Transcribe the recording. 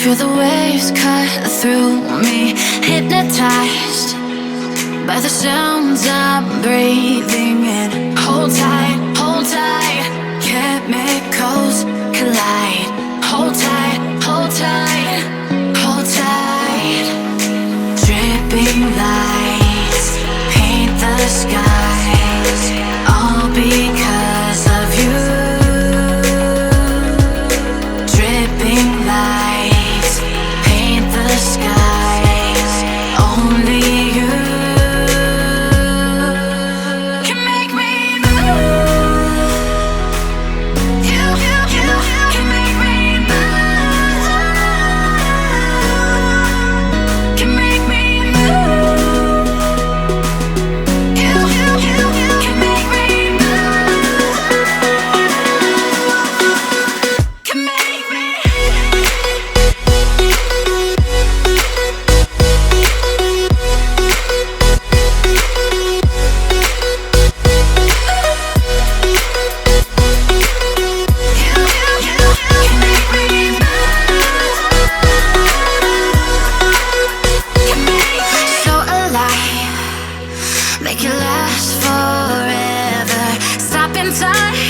Feel the waves cut through me, hypnotized by the sounds I'm breathing in. Hold tight, chemicals collide. Hold tight, hold tight, hold tight. Dripping lights paint the skies, all because of you. Dripping lights paint the skies, only you can make me move. You can make me move. Can make me move. You can make me move. Can make me. So alive, make it last forever. Stop in time.